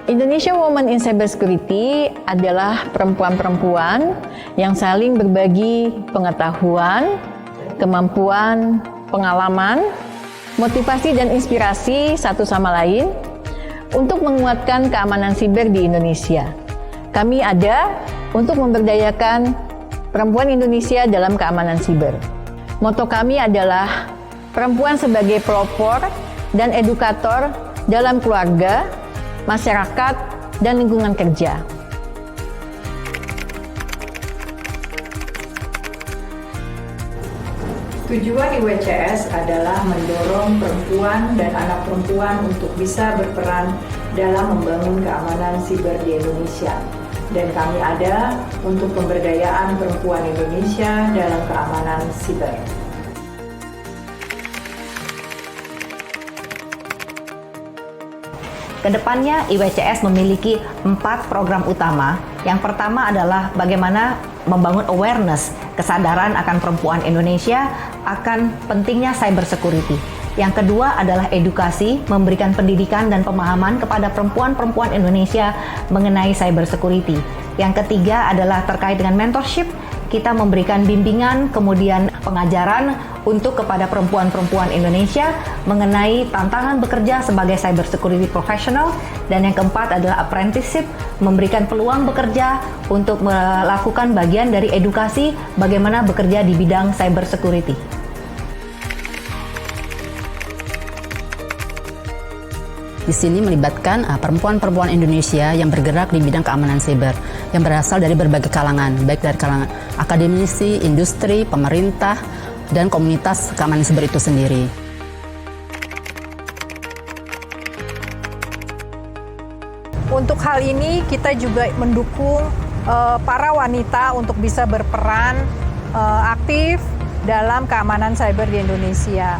Indonesia Women in Cybersecurity adalah perempuan-perempuan yang saling berbagi pengetahuan, kemampuan, pengalaman, motivasi dan inspirasi satu sama lain untuk menguatkan keamanan siber di Indonesia. Kami ada untuk memberdayakan perempuan Indonesia dalam keamanan siber. Moto kami adalah perempuan sebagai pelopor dan edukator dalam keluarga, masyarakat, dan lingkungan kerja. Tujuan IWCS adalah mendorong perempuan dan anak perempuan untuk bisa berperan dalam membangun keamanan siber di Indonesia. Dan kami ada untuk pemberdayaan perempuan Indonesia dalam keamanan siber. Kedepannya, IWCS memiliki 4 program utama. Yang pertama adalah bagaimana membangun awareness, kesadaran akan perempuan Indonesia akan pentingnya cyber security. Yang kedua adalah edukasi, memberikan pendidikan dan pemahaman kepada perempuan-perempuan Indonesia mengenai cyber security. Yang ketiga adalah terkait dengan mentorship, kita memberikan bimbingan, kemudian pengajaran untuk kepada perempuan-perempuan Indonesia mengenai tantangan bekerja sebagai cyber security professional. Dan yang keempat adalah apprenticeship, memberikan peluang bekerja untuk melakukan bagian dari edukasi bagaimana bekerja di bidang cyber security. Di sini melibatkan perempuan-perempuan Indonesia yang bergerak di bidang keamanan siber yang berasal dari berbagai kalangan, baik dari kalangan akademisi, industri, pemerintah, dan komunitas keamanan siber itu sendiri. Untuk hal ini kita juga mendukung para wanita untuk bisa berperan aktif dalam keamanan cyber di Indonesia.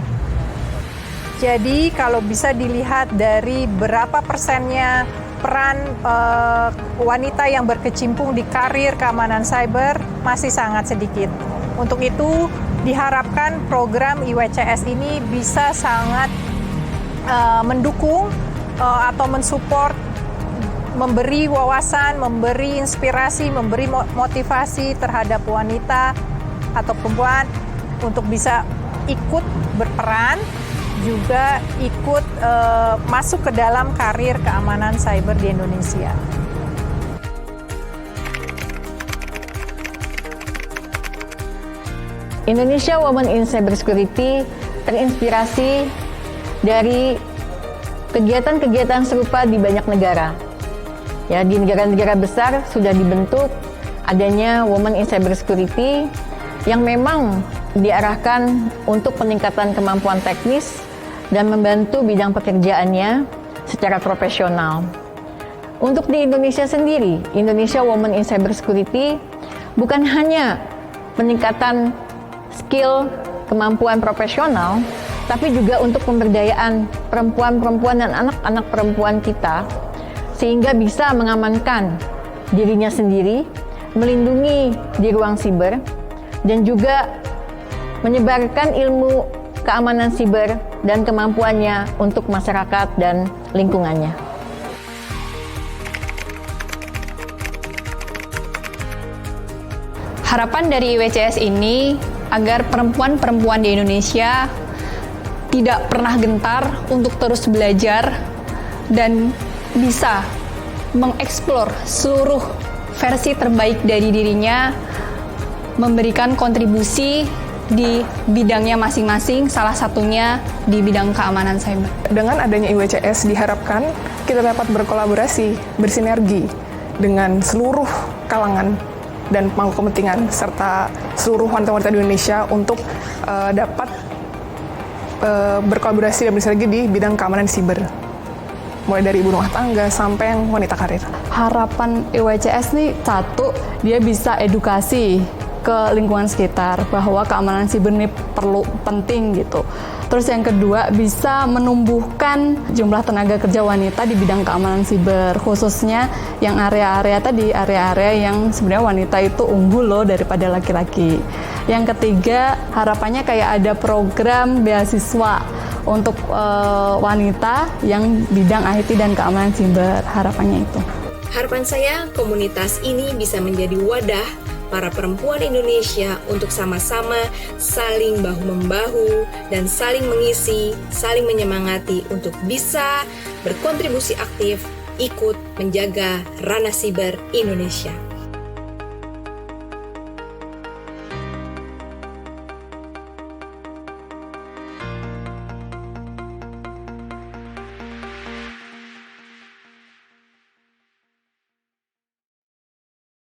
Jadi kalau bisa dilihat dari berapa persennya peran wanita yang berkecimpung di karir keamanan cyber masih sangat sedikit. Untuk itu diharapkan program IWCS ini bisa sangat mendukung atau mensupport, memberi wawasan, memberi inspirasi, memberi motivasi terhadap wanita atau perempuan untuk bisa ikut berperan, juga ikut masuk ke dalam karir keamanan cyber di Indonesia. Indonesia Women in Cybersecurity terinspirasi dari kegiatan-kegiatan serupa di banyak negara. Ya, di negara-negara besar sudah dibentuk adanya Women in Cybersecurity yang memang diarahkan untuk peningkatan kemampuan teknis dan membantu bidang pekerjaannya secara profesional. Untuk di Indonesia sendiri, Indonesia Women in Cybersecurity bukan hanya peningkatan skill kemampuan profesional, tapi juga untuk pemberdayaan perempuan-perempuan dan anak-anak perempuan kita, sehingga bisa mengamankan dirinya sendiri, melindungi di ruang siber, dan juga menyebarkan ilmu keamanan siber dan kemampuannya untuk masyarakat dan lingkungannya. Harapan dari IWCS ini agar perempuan-perempuan di Indonesia tidak pernah gentar untuk terus belajar dan bisa mengeksplor seluruh versi terbaik dari dirinya, memberikan kontribusi di bidangnya masing-masing, salah satunya di bidang keamanan cyber. Dengan adanya IWCS diharapkan kita dapat berkolaborasi, bersinergi dengan seluruh kalangan dan pemangku kepentingan serta seluruh wanita-wanita di Indonesia untuk dapat berkolaborasi dan bersinergi di bidang keamanan siber, mulai dari ibu rumah tangga sampai yang wanita karir. Harapan IWCS nih, satu, dia bisa edukasi ke lingkungan sekitar bahwa keamanan siber ini penting gitu. Terus yang kedua, bisa menumbuhkan jumlah tenaga kerja wanita di bidang keamanan siber, khususnya yang area-area tadi, area-area yang sebenarnya wanita itu unggul loh daripada laki-laki. Yang ketiga, harapannya kayak ada program beasiswa untuk wanita yang bidang IT dan keamanan siber, harapannya itu. Harapan saya komunitas ini bisa menjadi wadah para perempuan Indonesia untuk sama-sama saling bahu-membahu dan saling mengisi, saling menyemangati untuk bisa berkontribusi aktif ikut menjaga ranah siber Indonesia.